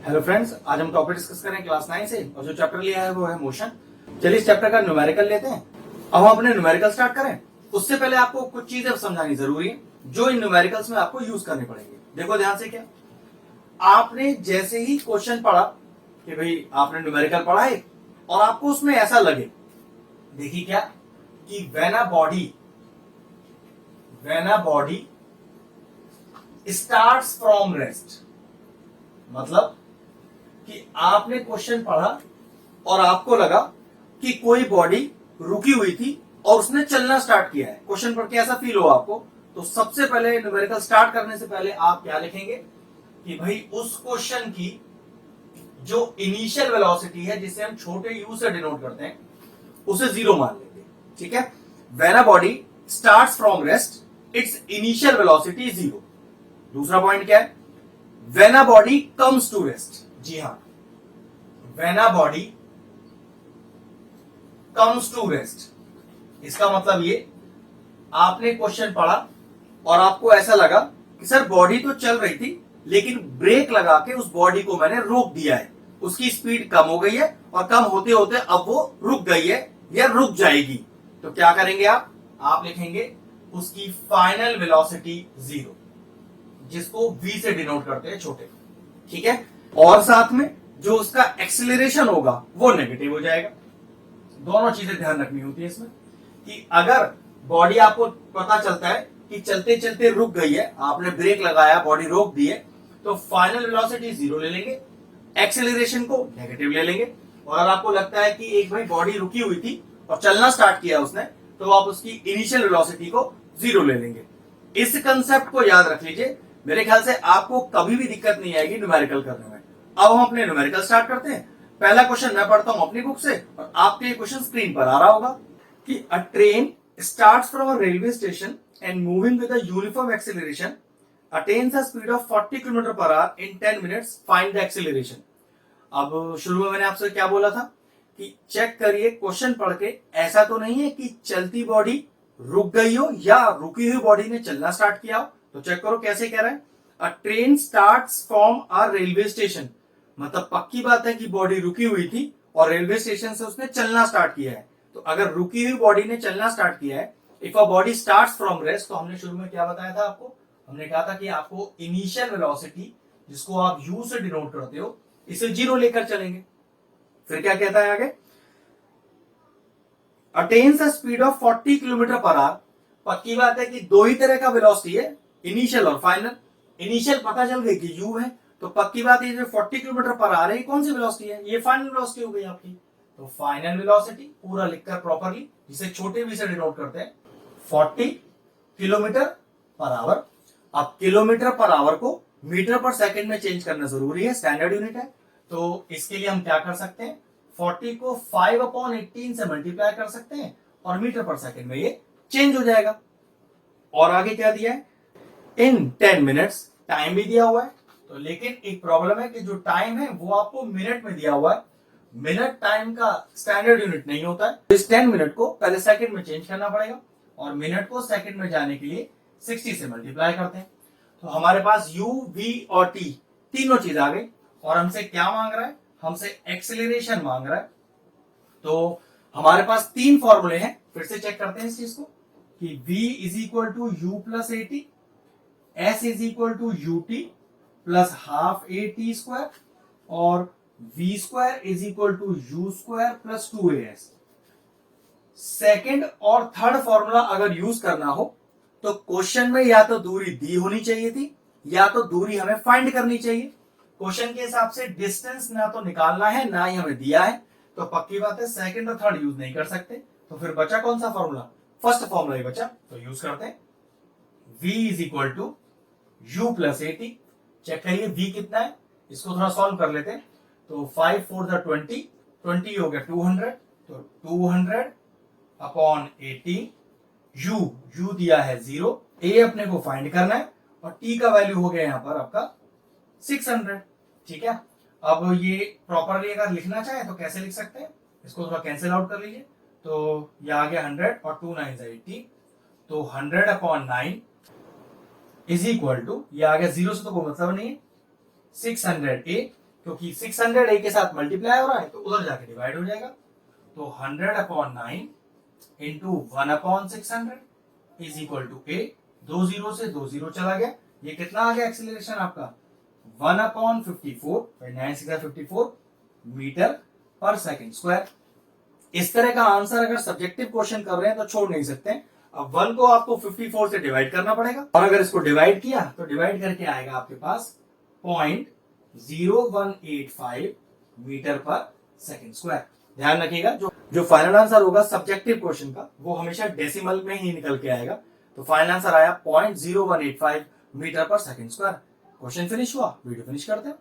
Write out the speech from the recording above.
Hello friends, आज हम topic discuss करें क्लास 9 से और जो चैप्टर लिया है वो है मोशन। चलिए इस चैप्टर का न्यूमेरिकल लेते हैं। अब हम अपने न्यूमेरिकल स्टार्ट करें उससे पहले आपको कुछ चीजें समझानी जरूरी है जो इन न्यूमेरिकल्स में आपको यूज करने पड़ेंगे। देखो ध्यान से, क्या आपने जैसे ही क्वेश्चन पढ़ा कि भाई आपने न्यूमेरिकल पढ़ा है और आपको उसमें ऐसा लगे, देखिए क्या कि when a body starts from rest, मतलब कि आपने क्वेश्चन पढ़ा और आपको लगा कि कोई बॉडी रुकी हुई थी और उसने चलना स्टार्ट किया है। क्वेश्चन पढ़ के ऐसा फील हो आपको, तो सबसे पहले न्यूमेरिकल स्टार्ट करने से पहले आप क्या लिखेंगे कि भाई उस क्वेश्चन की जो इनिशियल वेलोसिटी है, जिसे हम छोटे यू से डिनोट करते हैं, उसे जीरो मान लेंगे। ठीक है, when a body starts from rest it's initial velocity zero. दूसरा पॉइंट क्या है, when a body comes to rest. जी हां, when a body comes to rest, इसका मतलब ये, आपने क्वेश्चन पढ़ा और आपको ऐसा लगा कि सर बॉडी तो चल रही थी लेकिन ब्रेक लगा के उस बॉडी को मैंने रोक दिया है, उसकी स्पीड कम हो गई है और कम होते होते अब वो रुक गई है या रुक जाएगी। तो क्या करेंगे आप लिखेंगे उसकी फाइनल वेलोसिटी जीरो, जिसको v से डिनोट करते हैं छोटे। ठीक है, और साथ में जो उसका एक्सेलरेशन होगा वो नेगेटिव हो जाएगा। दोनों चीजें ध्यान रखनी होती है इसमें कि अगर बॉडी आपको पता चलता है कि चलते चलते रुक गई है, आपने ब्रेक लगाया, बॉडी रोक दी है, तो फाइनल वेलोसिटी जीरो ले लेंगे, एक्सेलरेशन को नेगेटिव ले लेंगे। और अगर आपको लगता है कि एक भाई बॉडी रुकी हुई थी और चलना स्टार्ट किया उसने, तो आप उसकी इनिशियल वेलोसिटी को जीरो ले लेंगे। इस कंसेप्ट को याद रख लीजिए, मेरे ख्याल से आपको कभी भी दिक्कत नहीं आएगी न्यूमेरिकल करने में। अब हम अपने न्यूमेरिकल स्टार्ट करते हैं। पहला क्वेश्चन मैं पढ़ता हूं अपनी बुक से और आपके क्वेश्चन स्क्रीन पर आ रहा होगा कि अ train starts from a railway station and moving with a uniform acceleration attains a speed of 40 kilometre per hour in 10 minutes, find the acceleration. अब शुरू में मैंने आपसे क्या बोला था कि चेक करिए क्वेश्चन पढ़ के, ऐसा तो नहीं है कि चलती बॉडी रुक गई हो या रुकी हुई बॉडी ने चलना स्टार्ट किया हो। तो चेक करो कैसे कह रहा है, अ train starts from a railway station, मतलब पक्की बात है कि बॉडी रुकी हुई थी और रेलवे स्टेशन से उसने चलना स्टार्ट किया है। तो अगर रुकी हुई बॉडी ने चलना स्टार्ट किया है, if a body starts from rest, तो हमने शुरू में क्या बताया था आपको, हमने कहा था कि आपको इनिशियल वेलोसिटी, जिसको आप यू से डिनोट करते हो, इसे जीरो लेकर चलेंगे। फिर क्या कहता है आगे, attains a speed of 40 kilometre per hour. पक्की बात है कि दो ही तरह का वेलोसिटी है, इनिशियल और फाइनल। इनिशियल पता चल गई कि यू है, तो पक्की बात है जो 40 किलोमीटर पर आ रही है कौन सी वेलोसिटी है, ये फाइनल वेलोसिटी हो गई आपकी। तो फाइनल वेलोसिटी पूरा लिखकर प्रॉपरली, जिसे छोटे वी से डिनोट करते हैं, 40 किलोमीटर पर आवर। अब किलोमीटर पर आवर को मीटर पर सेकंड में चेंज करना जरूरी है, स्टैंडर्ड यूनिट है। तो इसके लिए हम क्या कर सकते हैं, 40 को 5/18 से मल्टीप्लाई कर सकते हैं और मीटर पर सेकंड में ये चेंज हो जाएगा। और आगे क्या दिया है, इन 10 मिनट्स, टाइम भी दिया हुआ है। तो लेकिन एक प्रॉब्लम है कि जो टाइम है वो आपको मिनट में दिया हुआ है, मिनट टाइम का स्टैंडर्ड यूनिट नहीं होता है। तो इस 10 मिनट को पहले सेकंड में चेंज करना पड़ेगा और मिनट को सेकंड में जाने के लिए 60 से मल्टीप्लाई करते हैं। तो हमारे पास u, v और t तीनों चीज आ गई और हमसे क्या मांग रहा है, हमसे एक्सेलरेशन मांग रहा है। तो हमारे पास तीन फॉर्मूले हैं, फिर से चेक करते हैं इस चीज को कि v is equal to u plus a t, s is equal to u t plus half a t square और v square is equal to u square plus 2as। Second और थर्ड फॉर्मूला अगर use करना हो तो question में या तो दूरी दी होनी चाहिए थी या तो दूरी हमें फाइंड करनी चाहिए। क्वेश्चन के हिसाब से डिस्टेंस ना तो निकालना है ना ही हमें दिया है, तो पक्की बात है सेकंड और थर्ड यूज नहीं कर सकते। तो फिर बचा कौन सा फॉर्मूला, फर्स्ट फॉर्मूला ही बचा, तो यूज करते हैं v is equal to u plus a t. Check करिए v कितना है, इसको थोड़ा सॉल्व कर लेते हैं। तो 5 4 20, 20 हो गया 200, तो 200 अपॉन 80, यू दिया है 0, ए अपने को फाइंड करना है और टी का वैल्यू हो गया यहां पर आपका 600। ठीक है, अब ये प्रॉपरली अगर लिखना चाहे तो कैसे लिख सकते हैं, इसको थोड़ा कैंसिल आउट कर लीजिए। तो ये आ गया 100 और 2 9 80, तो 100 अपॉन 9 इज इक्वल टू, ये आ गया 0 से तो कोई मतलब नहीं है, 600 ए क्योंकि 600 a के साथ मल्टीप्लाई हो रहा है तो उधर जाके डिवाइड हो जाएगा। तो 100/9 into 1/600 is equal to a। 2 zero से 2 जीरो चला गया, ये कितना आ गया एक्सीलरेशन आपका 1/54, 9×6=54 मीटर पर सेकंड स्क्वायर। इस तरह का आंसर अगर सब्जेक्टिव क्वेश्चन कर रहे हैं तो छोड़ नहीं सकते। अब 1 को आपको 54 से डिवाइड करना पड़ेगा, और अगर इसको डिवाइड किया तो डिवाइड करके आएगा आपके पास 0.0185 मीटर पर सेकंड स्क्वायर। ध्यान रखिएगा, जो फाइनल आंसर होगा सब्जेक्टिव क्वेश्चन का वो हमेशा डेसिमल में ही निकल के आएगा। तो फाइनल आंसर आया 0.0185 मीटर पर सेकंड स्क्वायर। क्वेश्चन फिनिश हुआ, वीडियो फिनिश करते हैं।